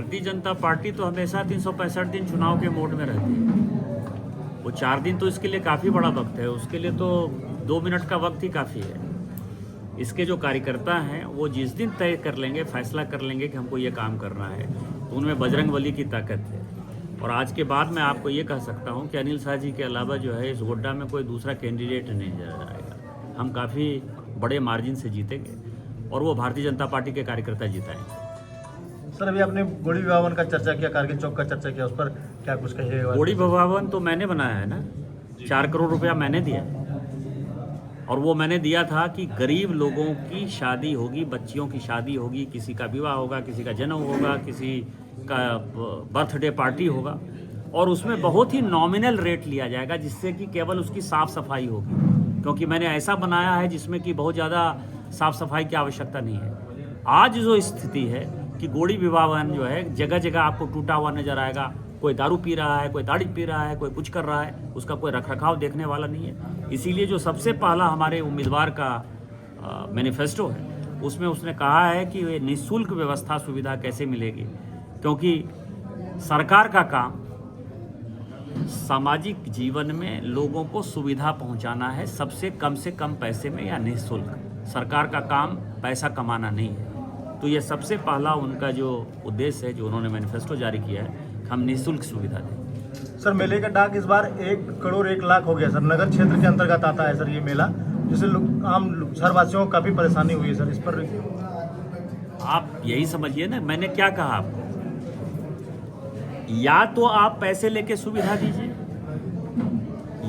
Bharatiya Janata party तो हमेशा 365 दिन चुनाव के मोड में रहती है। वो 4 दिन तो इसके लिए काफ़ी बड़ा वक्त है, उसके लिए तो 2 मिनट का वक्त ही काफ़ी है। इसके जो कार्यकर्ता हैं वो जिस दिन तय कर लेंगे, फैसला कर लेंगे कि हमको ये काम करना है, तो उनमें बजरंगबली की ताकत है। और आज के बाद मैं आपको ये कह सकता हूँ कि अनिल शाह जी के अलावा जो है इस गोड्डा में कोई दूसरा कैंडिडेट नहीं नजर आएगा। हम काफ़ी बड़े मार्जिन से जीतेंगे और वो भारतीय जनता पार्टी के कार्यकर्ता जिताएंगे। सर, अभी आपने गोड़ी भवन का चर्चा किया, कारगिल चौक का चर्चा किया, उस पर क्या कुछ कहिएगा? गोड़ी भवन तो मैंने बनाया है ना, 4 करोड़ रुपया मैंने दिया और वो मैंने दिया था कि गरीब लोगों की शादी होगी, बच्चियों की शादी होगी, किसी का विवाह होगा, किसी का जन्म होगा, किसी का बर्थडे पार्टी होगा और उसमें बहुत ही नॉमिनल रेट लिया जाएगा, जिससे कि केवल उसकी साफ़ सफाई होगी। क्योंकि मैंने ऐसा बनाया है जिसमें कि बहुत ज़्यादा साफ़ सफाई की आवश्यकता नहीं है। आज जो स्थिति है कि गोड़ी भवन जो है जगह जगह आपको टूटा हुआ नजर आएगा, कोई दारू पी रहा है, कोई ताड़ी पी रहा है, कोई कुछ कर रहा है, उसका कोई रखरखाव देखने वाला नहीं है। इसीलिए जो सबसे पहला हमारे उम्मीदवार का मैनिफेस्टो है उसमें उसने कहा है कि ये निःशुल्क व्यवस्था सुविधा कैसे मिलेगी, क्योंकि सरकार का काम सामाजिक जीवन में लोगों को सुविधा पहुंचाना है, सबसे कम पैसे में या निःशुल्क। सरकार का काम पैसा कमाना नहीं है। तो ये सबसे पहला उनका जो उद्देश्य है, जो उन्होंने मैनिफेस्टो जारी किया है, हम निःशुल्क सुविधा दें। सर, मेले का डाक इस बार 1 करोड़ 1 लाख हो गया सर। नगर क्षेत्र के अंतर्गत आता है सर ये मेला, जिससे आम शहरवासियों को काफ़ी परेशानी हुई है सर। इस पर आप यही समझिए ना, मैंने क्या कहा आपको, या तो आप पैसे लेके सुविधा दीजिए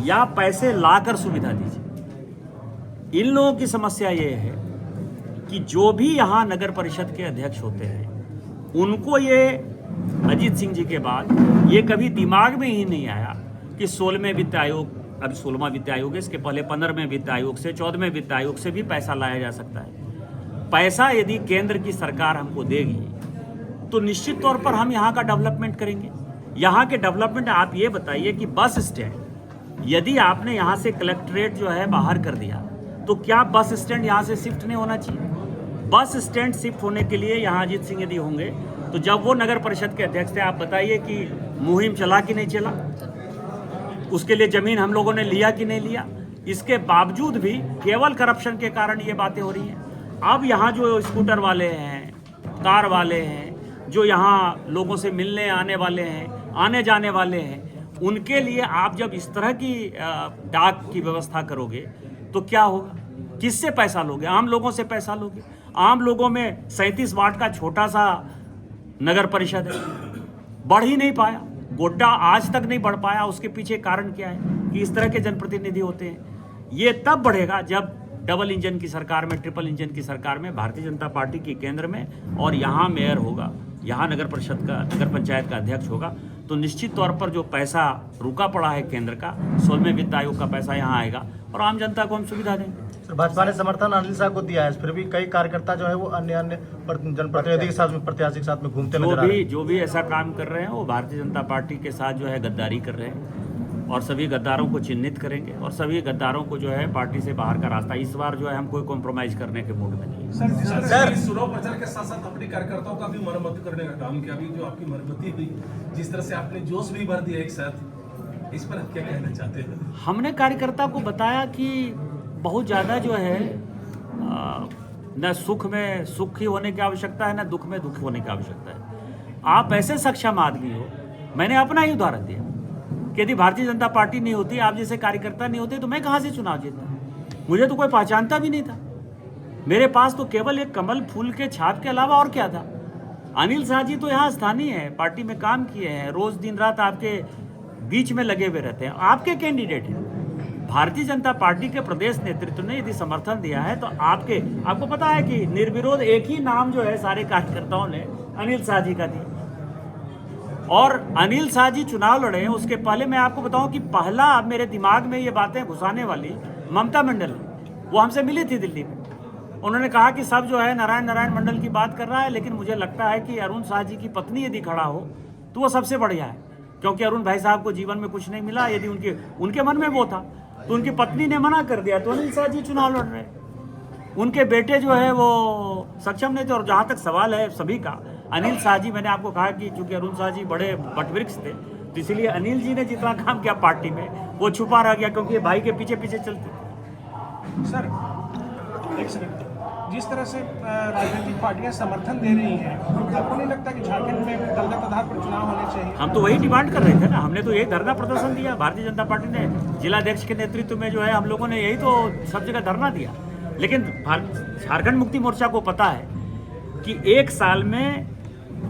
या पैसे लाकर सुविधा दीजिए। इन लोगों की समस्या ये है कि जो भी यहाँ नगर परिषद के अध्यक्ष होते हैं उनको ये अजीत सिंह जी के बाद ये कभी दिमाग में ही नहीं आया कि 16वें वित्त आयोग, अब 16वां वित्त आयोग है, इसके पहले 15वें वित्त आयोग से, 14वें वित्त आयोग से भी पैसा लाया जा सकता है। पैसा यदि केंद्र की सरकार हमको देगी तो निश्चित तौर पर हम यहाँ का डेवलपमेंट करेंगे। यहाँ के डेवलपमेंट, आप ये बताइए कि बस स्टैंड, यदि आपने यहाँ से कलेक्ट्रेट जो है बाहर कर दिया तो क्या बस स्टैंड यहाँ से शिफ्ट नहीं होना चाहिए? बस स्टैंड शिफ्ट होने के लिए यहाँ अजीत सिंह यदि होंगे तो जब वो नगर परिषद के अध्यक्ष थे, आप बताइए कि मुहिम चला कि नहीं चला, उसके लिए जमीन हम लोगों ने लिया कि नहीं लिया। इसके बावजूद भी केवल करप्शन के कारण ये बातें हो रही हैं। अब यहाँ जो स्कूटर वाले हैं, कार वाले हैं, जो यहाँ लोगों से मिलने आने वाले हैं, आने जाने वाले हैं, उनके लिए आप जब इस तरह की डाक की व्यवस्था करोगे तो क्या होगा? किससे पैसा लोगे? आम लोगों से पैसा लोगे। आम लोगों में 37 वार्ड का छोटा सा नगर परिषद है, बढ़ ही नहीं पाया। गोड्डा आज तक नहीं बढ़ पाया। उसके पीछे कारण क्या है कि इस तरह के जनप्रतिनिधि होते हैं। ये तब बढ़ेगा जब डबल इंजन की सरकार में, ट्रिपल इंजन की सरकार में भारतीय जनता पार्टी की केंद्र में और यहाँ मेयर होगा, यहाँ नगर परिषद का, नगर पंचायत का अध्यक्ष होगा, तो निश्चित तौर पर जो पैसा रुका पड़ा है केंद्र का, 16वें वित्त आयोग का पैसा यहाँ आएगा और आम जनता को हम सुविधा देंगे। सर, भाजपा ने समर्थन अनिल शाह को दिया है, फिर भी कई कार्यकर्ता जो है वो अन्य जनप्रतिनिधि के साथ में, प्रत्याशी के साथ में घूमते नजर आ रहे हैं। जो भी ऐसा काम कर रहे हैं वो भारतीय जनता पार्टी के साथ जो है गद्दारी कर रहे हैं और सभी गद्दारों को चिन्हित करेंगे और सभी गद्दारों को जो है पार्टी से बाहर का रास्ता, इस बार जो है हम कोई कॉम्प्रोमाइज करने के मूड में नहीं है। सर, चुनाव प्रचार के साथ साथ अपने कार्यकर्ताओं का भी मरम्मत करने का काम किया। अभी जो आपकी मरम्मती हुई, जिस तरह से आपने जोश भी भर दिया एक साथ, इस पर आप क्या कहना चाहते हैं? हमने कार्यकर्ता को बताया कि बहुत ज़्यादा जो है न सुख में सुख ही होने की आवश्यकता है, न दुख में दुख होने की आवश्यकता है। आप ऐसे सक्षम आदमी हो, मैंने अपना ही उदाहरण दिया कि यदि भारतीय जनता पार्टी नहीं होती, आप जैसे कार्यकर्ता नहीं होते, तो मैं कहाँ से चुनाव जीतता? मुझे तो कोई पहचानता भी नहीं था। मेरे पास तो केवल एक कमल फूल के छाप के अलावा और क्या था? अनिल शाह जी तो यहाँ स्थानीय है, पार्टी में काम किए हैं, रोज दिन रात आपके बीच में लगे हुए रहते हैं, आपके कैंडिडेट हैं। भारतीय जनता पार्टी के प्रदेश नेतृत्व ने यदि समर्थन दिया है तो आपको पता है कि निर्विरोध एक ही नाम जो है सारे कार्यकर्ताओं ने अनिल शाह जी का दिया। और अनिल शाह जी चुनाव लड़े हैं, उसके पहले मैं आपको बताऊं कि पहला मेरे दिमाग में ये बातें घुसाने वाली ममता मंडल है। वो हमसे मिली थी दिल्ली में, उन्होंने कहा कि सब जो है नारायण मंडल की बात कर रहा है, लेकिन मुझे लगता है कि अरुण शाह जी की पत्नी यदि खड़ा हो तो वो सबसे बढ़िया है, क्योंकि अरुण भाई साहब को जीवन में कुछ नहीं मिला। यदि उनके मन में वो था तो उनकी पत्नी ने मना कर दिया, तो अनिल शाह जी चुनाव लड़ रहे। उनके बेटे जो है वो सक्षम नहीं थे। और जहाँ तक सवाल है सभी का अनिल शाह जी, मैंने आपको कहा कि चूंकि अरुण शाह जी बड़े वटवृक्ष थे, तो इसलिए अनिल जी ने जितना काम किया पार्टी में वो छुपा रह गया, क्योंकि ये भाई के पीछे पीछे चलते थे। सर एक सेकंड, जिस तरह से राजनीतिक पार्टियां समर्थन दे रही हैं, आपको नहीं लगता कि झारखंड में दलगत आधार पर चुनाव होने चाहिए? हम तो वही डिमांड कर रहे थे ना, हमने तो यही धरना प्रदर्शन दिया। भारतीय जनता पार्टी ने जिलाध्यक्ष के नेतृत्व में जो है हम लोगों ने यही तो सब जगह धरना दिया। लेकिन झारखंड मुक्ति मोर्चा को पता है कि 1 साल में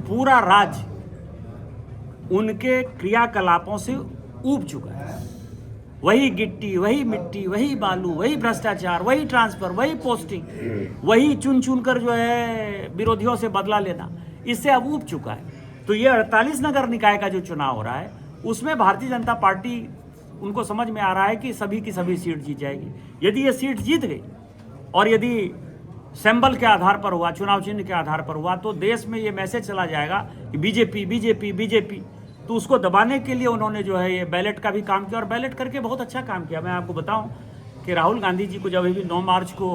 पूरा राज्य उनके क्रियाकलापों से ऊब चुका है। वही गिट्टी, वही मिट्टी, वही बालू, वही भ्रष्टाचार, वही ट्रांसफर, वही पोस्टिंग, वही चुन चुन कर जो है विरोधियों से बदला लेना, इससे अब ऊब चुका है। तो ये 48 नगर निकाय का जो चुनाव हो रहा है उसमें भारतीय जनता पार्टी, उनको समझ में आ रहा है कि सभी की सभी सीट जीत जाएगी। यदि ये सीट जीत गई और यदि सिंबल के आधार पर हुआ, चुनाव चिन्ह के आधार पर हुआ, तो देश में ये मैसेज चला जाएगा कि बीजेपी बीजेपी बीजेपी। तो उसको दबाने के लिए उन्होंने जो है ये बैलेट का भी काम किया, और बैलेट करके बहुत अच्छा काम किया। मैं आपको बताऊं कि राहुल गांधी जी को जब अभी 9 मार्च को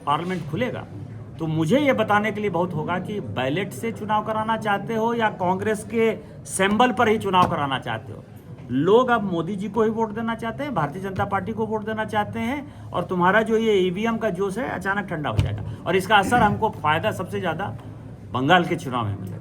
पार्लियामेंट खुलेगा, तो मुझे ये बताने के लिए बहुत होगा कि बैलेट से चुनाव कराना चाहते हो या कांग्रेस के सिंबल पर ही चुनाव कराना चाहते हो। लोग अब मोदी जी को ही वोट देना चाहते हैं, भारतीय जनता पार्टी को वोट देना चाहते हैं, और तुम्हारा जो ये ईवीएम का जोश है अचानक ठंडा हो जाएगा। और इसका असर हमको फायदा सबसे ज़्यादा बंगाल के चुनाव में मिलेगा।